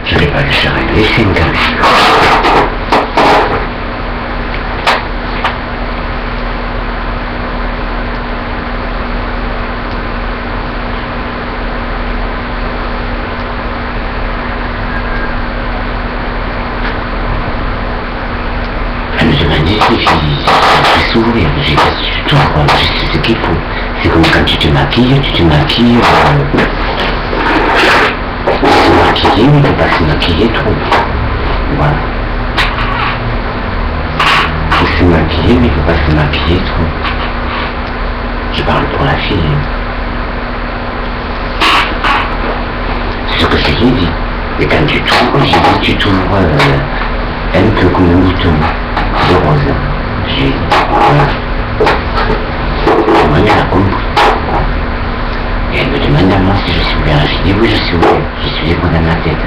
Je ne vais pas le faire régler, c'est une gage. Elle me demandait si je s'ouvrir. J'ai dit, tu t'ouvres, je sais ce qu'il faut. C'est comme quand tu te maquilles, se maquiller, mais il ne faut pas se maquiller trop. Voilà. Il faut se maquiller, mais il ne faut pas se maquiller trop. Je parle pour la fille. C'est ce que je lui ai dit. Et quand tu t'ouvres, j'ai dit, tu t'ouvres un peu comme un bouton de rose. J'ai dit, voilà. Moi, elle a compris. Et elle me demande à moi si je suis ouvert. Je dis oui, je suis ouvert. Je suis libre dans ma tête.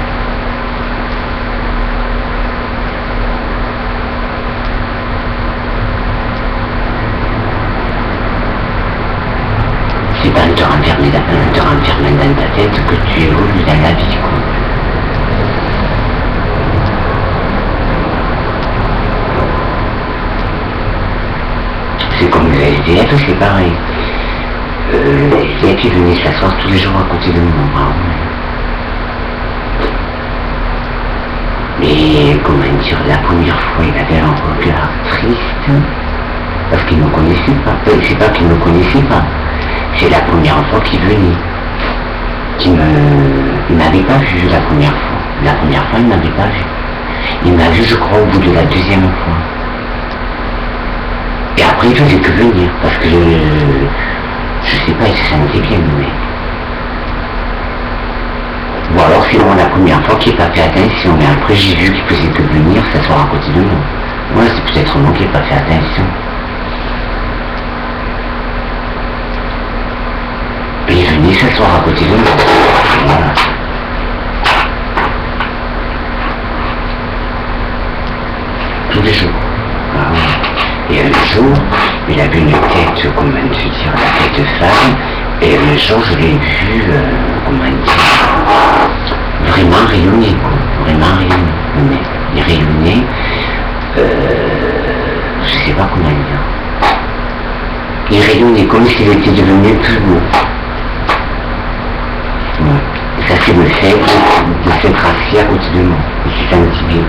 C'est pas en te renfermer dans ta tête que tu évolues dans la vie, quoi. C'est comme le SDF, c'est pareil. Le SDF, il venait s'asseoir tous les jours à côté de moi. Mais comment dire, la première fois, il avait un regard triste, parce qu'il ne me connaissait pas. C'est pas qu'il ne me connaissait pas, c'est la première fois qu'il venait. Il m'avait pas vu la première fois. La première fois, il ne m'avait pas vu. Il m'a vu, je crois, au bout de la deuxième fois. Et après, il faisait que venir, parce que je sais pas, il se sentait bien, mais... Ou alors c'est moi la première fois qu'il n'a pas fait attention, mais après j'ai vu qu'il faisait que venir s'asseoir à côté de moi. Moi, c'est peut-être moi qui n'ai pas fait attention. Et il venait s'asseoir à côté de moi. Voilà. Tous les jours. Ah, et un jour, il avait une tête, comment te dire, la tête de femme, et un jour je l'ai vu, comment dire, vraiment rayonner, quoi, vraiment rayonner. Il rayonnait, je sais pas comment dire. Il rayonnait comme s'il était devenu plus beau. Ouais. Ça c'est le fait de s'être assis à côté de moi.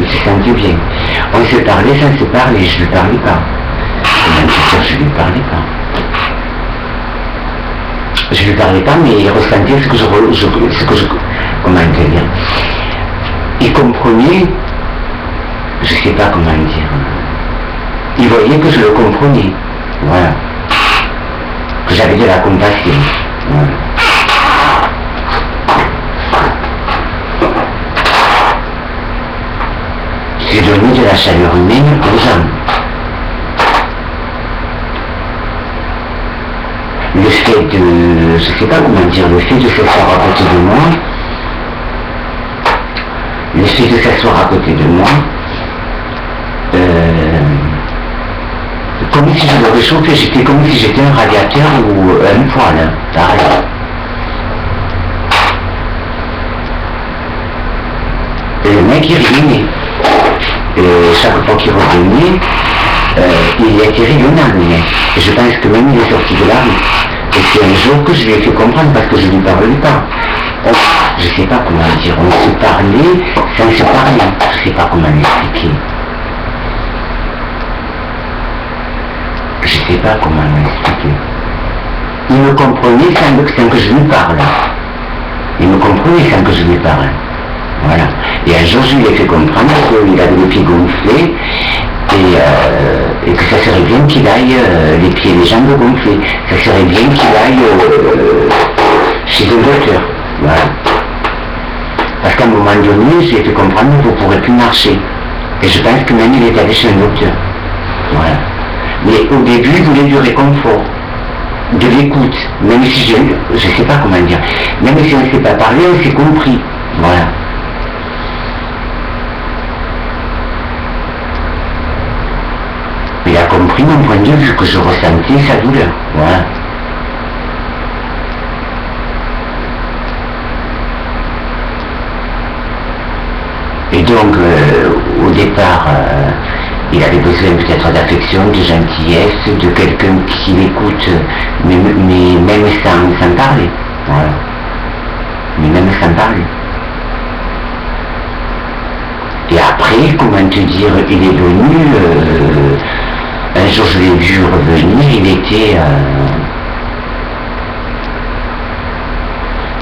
Il se sentait bien. On se parlait sans se parler, je ne lui parlais pas. Même si je ne lui parlais pas. Je ne lui parlais pas, mais il ressentait ce que je comment dire. Il comprenait, je ne sais pas comment dire. Il voyait que je le comprenais. Voilà. Que j'avais de la compassion. Voilà. J'ai donné de la chaleur humaine aux gens. Le fait de, je sais pas comment dire, le fait de s'asseoir à côté de moi, comme si je le réchauffais, j'étais comme si j'étais un radiateur ou un poêle, hein, pareil. Et le mec il riait. Et chaque fois qu'il revenait, il était rayonnant, mais je pense que même il est sorti de la rue. Et c'est un jour que je lui ai fait comprendre parce que je ne lui parlais pas. Je ne sais pas comment dire, on se parlait sans se parler, je ne sais pas comment l'expliquer. Je ne sais pas comment l'expliquer. Il me comprenait sans que je lui parle. Il me comprenait sans que je lui parle. Voilà. Et un jour, je lui ai fait comprendre qu'il avait les pieds gonflés et que ça serait bien qu'il aille, les pieds et les jambes gonflés, ça serait bien qu'il aille chez un docteur. Voilà. Parce qu'à un moment donné, je lui ai fait comprendre que vous ne pourrez plus marcher. Et je pense que même il est allé chez un docteur. Voilà. Mais au début, il voulait du réconfort, de l'écoute. Même si je ne sais pas comment dire. Même si on ne s'est pas parlé, on s'est compris. Voilà. Il a compris mon point de vue, que je ressentais sa douleur. Voilà. Et donc, au départ, il avait besoin peut-être d'affection, de gentillesse, de quelqu'un qui l'écoute, mais même sans parler. Voilà. Mais même sans parler. Et après, comment te dire, il est venu, un jour je l'ai vu revenir, il était,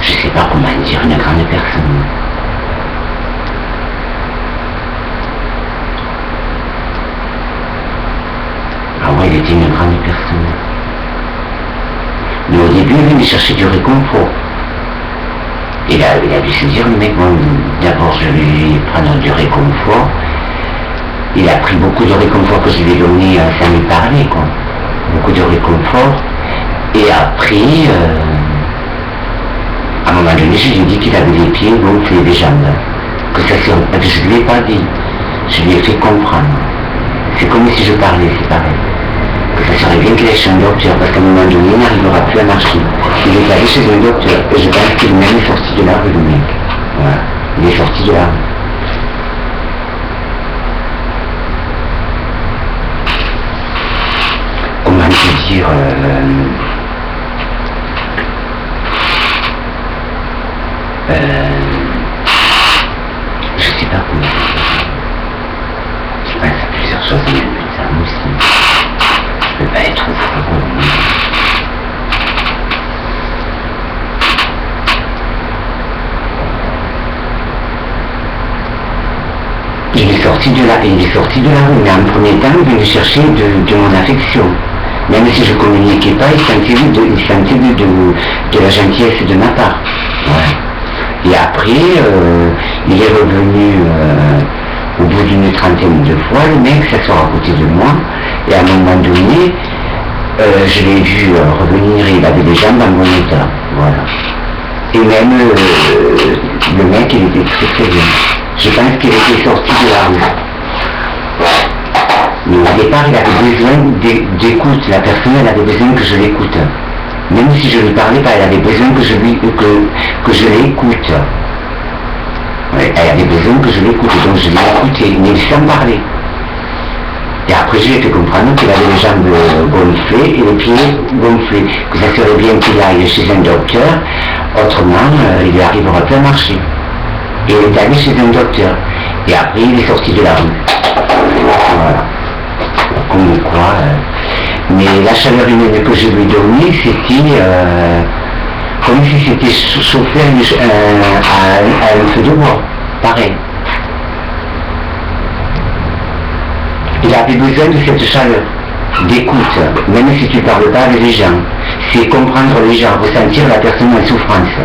je sais pas comment dire, une grande personne. Ah ouais, il était une grande personne. Mais au début, il venait chercher du réconfort. Il a dû se dire, le mec, bon, d'abord je vais prendre du réconfort. Il a pris beaucoup de réconfort que je lui ai donné sans lui parler, quoi. Beaucoup de réconfort. Et après, à un moment donné, je lui ai dit qu'il avait les pieds gonflés, les jambes. Que je ne lui ai pas dit. Je lui ai fait comprendre. C'est comme si je parlais, c'est pareil. Que ça serait bien qu'il aille chez un docteur, parce qu'à un moment donné, il n'arrivera plus à marcher. Il est allé chez un docteur, et je pense qu'il même est sorti de la rue, le mec. Voilà, il est sorti de la rue. Comment te dire, je sais pas comment. Je pense à plusieurs choses en même temps aussi. Je ne peux pas être fou. Il est sorti de la rue, mais en premier temps, il venait chercher de mon affection. Même si je ne communiquais pas, il sentait de la gentillesse de ma part. Ouais. Et après, il est revenu au bout d'une trentaine de fois, le mec s'asseoir à côté de moi, et à un moment donné, je l'ai vu revenir, il avait des jambes en bon état. Voilà. Et même le mec, il était très très bien. Je pense qu'il était sorti de la rue. Mais au départ, il avait besoin d'écoute. La personne, elle avait besoin que je l'écoute. Même si je ne lui parlais pas, elle avait besoin que je l'écoute. Ouais, elle avait besoin que je l'écoute, donc je l'ai écouté, mais sans parler. Et après, je lui ai fait comprendre qu'il avait les jambes gonflées et les pieds gonflés. Que ça serait bien qu'il aille chez un docteur, autrement, il lui arrivera plus à marcher. Et il est allé chez un docteur. Et après, il est sorti de la rue. Voilà. Comme quoi. Mais la chaleur humaine que je lui donnais, c'était comme si c'était chauffé à un feu de bois. Pareil. Il avait besoin de cette chaleur, d'écoute, même si tu ne parles pas avec les gens. C'est comprendre les gens, ressentir la personne en souffrance.